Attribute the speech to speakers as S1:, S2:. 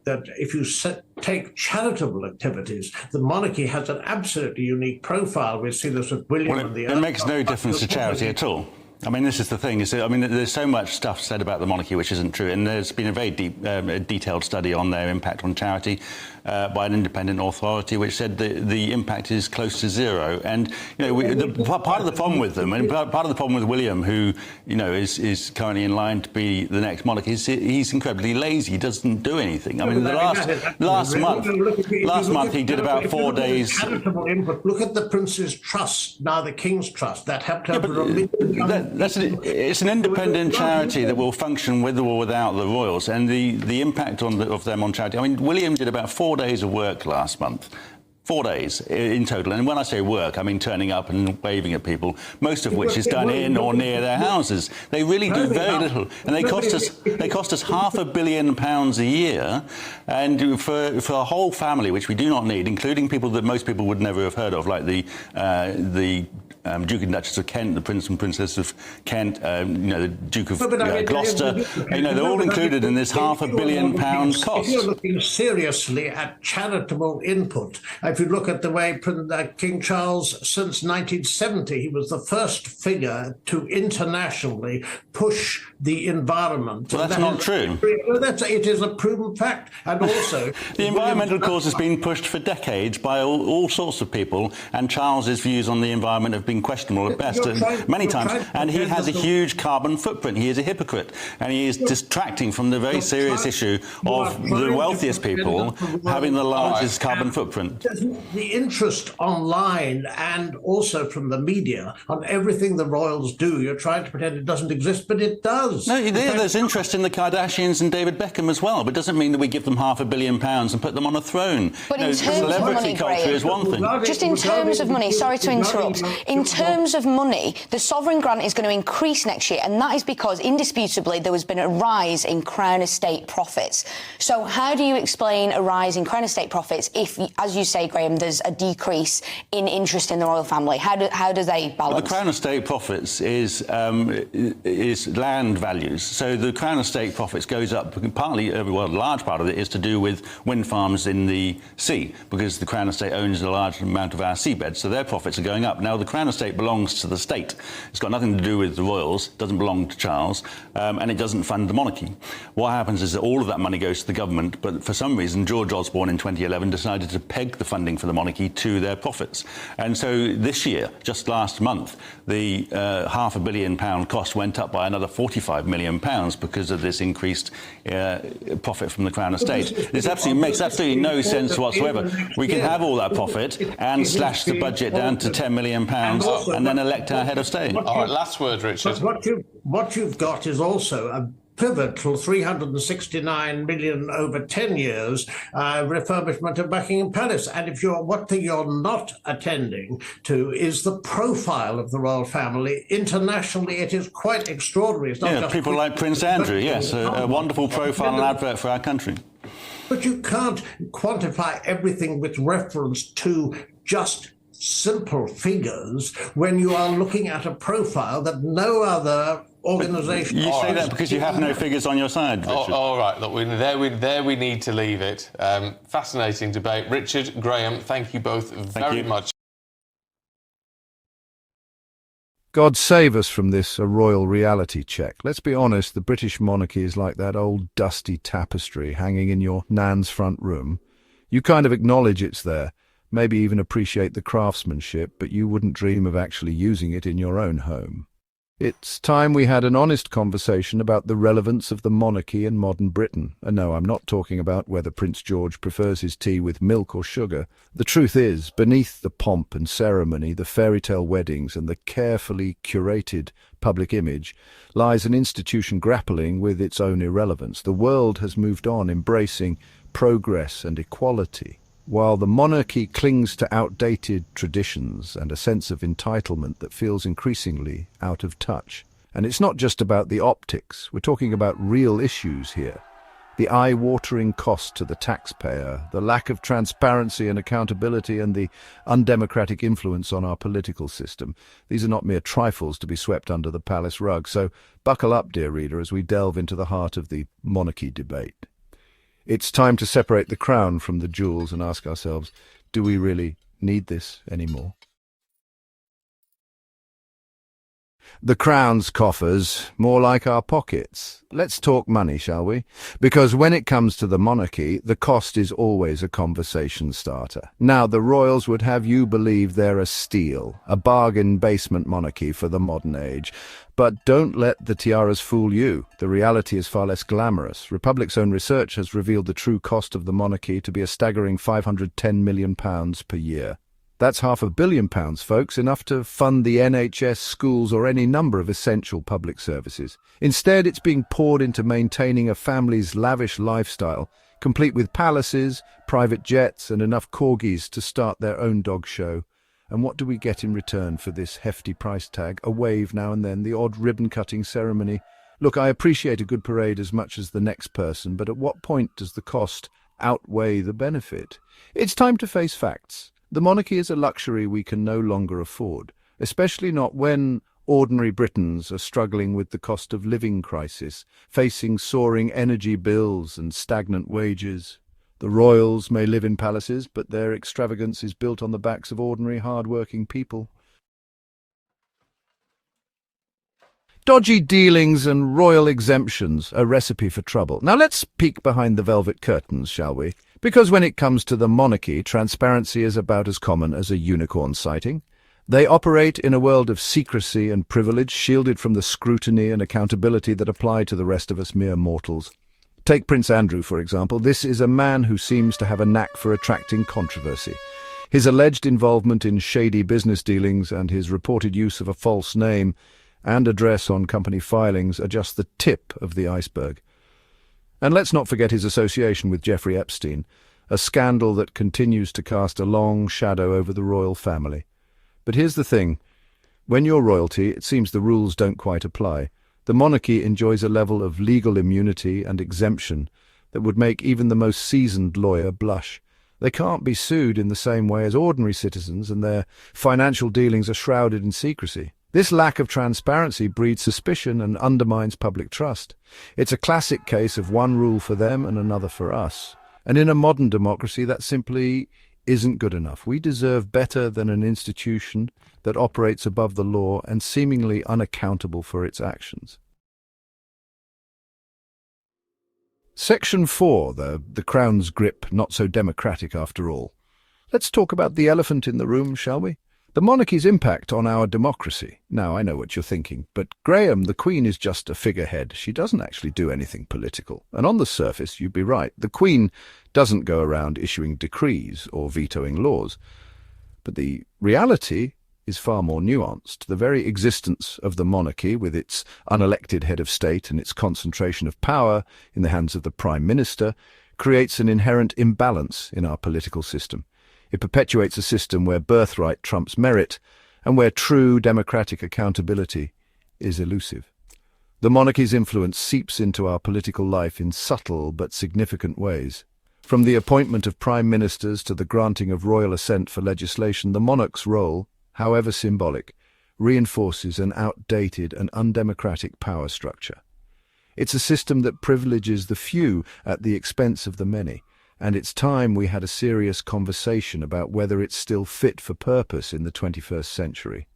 S1: that if you take charitable activities, the monarchy has an absolutely unique profile. We see this with William and the
S2: It makes no difference to charity at all. I mean, this is the thing. I mean, there's so much stuff said about the monarchy which isn't true, and there's been a very detailed study on their impact on charity by an independent authority, which said the impact is close to zero. And part of the problem with them, and part of the problem with William, who is currently in line to be the next monarch, is he's incredibly lazy. He doesn't do anything. I mean, last month he did about 4 days.
S1: Charitable input. Look at the Prince's Trust, now the King's Trust. That helped over a million.
S2: It's an independent charity that will function with or without the royals, and the impact of them on charity. I mean, William did about 4 days of work last month. 4 days in total. And when I say work, I mean turning up and waving at people, most of which is done in or near their houses. They really do very little. And they cost us £500 million a year. And for a whole family, which we do not need, including people that most people would never have heard of, like the Duke and Duchess of Kent, the Prince and Princess of Kent, the Duke of Gloucester, they're all included in this £500 million cost.
S1: You're looking seriously at charitable input. If you look at the way King Charles, since 1970, he was the first figure to internationally push the environment.
S2: Well, that's not true.
S1: It is a proven fact. And also...
S2: the environmental cause has been pushed for decades by all sorts of people, and Charles's views on the environment have been questionable at best many times. And he has a huge carbon footprint. He is a hypocrite. And he is distracting from the very serious issue of the wealthiest people having the largest carbon footprint.
S1: The interest online and also from the media on everything the royals do, you're trying to pretend it doesn't exist, but it does.
S2: No, there's interest in the Kardashians and David Beckham as well, but it doesn't mean that we give them £500 million and put them on a throne.
S3: But in terms of money,
S2: culture is one thing.
S3: Just in terms of money, sorry to interrupt, in terms of money, the sovereign grant is going to increase next year, and that is because, indisputably, there has been a rise in Crown Estate profits. So how do you explain a rise in Crown Estate profits if, as you say, Graham, there's a decrease in interest in the royal family? How do they balance?
S2: Well, the Crown Estate profits is land values. So the Crown Estate profits goes up partly, a large part of it is to do with wind farms in the sea, because the Crown Estate owns a large amount of our seabed, so their profits are going up. Now, the Crown Estate belongs to the state. It's got nothing to do with the royals, doesn't belong to Charles, and it doesn't fund the monarchy. What happens is that all of that money goes to the government, but for some reason, George Osborne in 2011 decided to peg the funding for the monarchy to their profits. And so this year, just last month, the £500 million cost went up by another £45 million because of this increased profit from the Crown Estate. It makes absolutely no sense whatsoever. We can have all that profit and slash the budget down to £10 million and then elect our head of state.
S4: All right, last word, Richard.
S1: What you've got is also a pivotal 369 million over 10 years refurbishment of Buckingham Palace. And what thing you're not attending to is the profile of the royal family. Internationally, it is quite extraordinary. It's not just
S2: people like Prince Andrew, yes, a wonderful profile and advert for our country.
S1: But you can't quantify everything with reference to just simple figures when you are looking at a profile that no other organisation...
S2: You say that because you have no figures on your side, Richard.
S4: All right, look, there we need to leave it. Fascinating debate. Richard, Graham, thank you both very much.
S5: God save us from this a royal reality check. Let's be honest, the British monarchy is like that old dusty tapestry hanging in your nan's front room. You kind of acknowledge it's there, maybe even appreciate the craftsmanship, but you wouldn't dream of actually using it in your own home. It's time we had an honest conversation about the relevance of the monarchy in modern Britain. And no, I'm not talking about whether Prince George prefers his tea with milk or sugar. The truth is, beneath the pomp and ceremony, the fairy tale weddings and the carefully curated public image, lies an institution grappling with its own irrelevance. The world has moved on, embracing progress and equality, while the monarchy clings to outdated traditions and a sense of entitlement that feels increasingly out of touch. And it's not just about the optics. We're talking about real issues here. The eye-watering cost to the taxpayer, the lack of transparency and accountability, and the undemocratic influence on our political system. These are not mere trifles to be swept under the palace rug. So buckle up, dear reader, as we delve into the heart of the monarchy debate. It's time to separate the crown from the jewels and ask ourselves, do we really need this anymore? The crown's coffers, more like our pockets. Let's talk money, shall we? Because when it comes to the monarchy, the cost is always a conversation starter. Now, the royals would have you believe they're a steal, a bargain basement monarchy for the modern age. But don't let the tiaras fool you. The reality is far less glamorous. Republic's own research has revealed the true cost of the monarchy to be a staggering £510 million per year. That's £500 million, folks, enough to fund the NHS, schools, or any number of essential public services. Instead, it's being poured into maintaining a family's lavish lifestyle, complete with palaces, private jets, and enough corgis to start their own dog show. And what do we get in return for this hefty price tag? A wave now and then, the odd ribbon-cutting ceremony. Look, I appreciate a good parade as much as the next person, but at what point does the cost outweigh the benefit? It's time to face facts. The monarchy is a luxury we can no longer afford, especially not when ordinary Britons are struggling with the cost of living crisis, facing soaring energy bills and stagnant wages. The royals may live in palaces, but their extravagance is built on the backs of ordinary, hard-working people. Dodgy dealings and royal exemptions, a recipe for trouble. Now let's peek behind the velvet curtains, shall we? Because when it comes to the monarchy, transparency is about as common as a unicorn sighting. They operate in a world of secrecy and privilege, shielded from the scrutiny and accountability that apply to the rest of us mere mortals. Take Prince Andrew, for example. This is a man who seems to have a knack for attracting controversy. His alleged involvement in shady business dealings and his reported use of a false name and address on company filings are just the tip of the iceberg. And let's not forget his association with Jeffrey Epstein, a scandal that continues to cast a long shadow over the royal family. But here's the thing. When you're royalty, it seems the rules don't quite apply. The monarchy enjoys a level of legal immunity and exemption that would make even the most seasoned lawyer blush. They can't be sued in the same way as ordinary citizens, and their financial dealings are shrouded in secrecy. This lack of transparency breeds suspicion and undermines public trust. It's a classic case of one rule for them and another for us. And in a modern democracy, that simply isn't good enough. We deserve better than an institution that operates above the law and seemingly unaccountable for its actions. Section 4, the Crown's grip, not so democratic after all. Let's talk about the elephant in the room, shall we? The monarchy's impact on our democracy. Now, I know what you're thinking, but Graham, the Queen is just a figurehead. She doesn't actually do anything political. And on the surface, you'd be right. The Queen doesn't go around issuing decrees or vetoing laws. But the reality is far more nuanced. The very existence of the monarchy, with its unelected head of state and its concentration of power in the hands of the Prime Minister, creates an inherent imbalance in our political system. It perpetuates a system where birthright trumps merit and where true democratic accountability is elusive. The monarchy's influence seeps into our political life in subtle but significant ways. From the appointment of prime ministers to the granting of royal assent for legislation, the monarch's role, however symbolic, reinforces an outdated and undemocratic power structure. It's a system that privileges the few at the expense of the many. And it's time we had a serious conversation about whether it's still fit for purpose in the 21st century.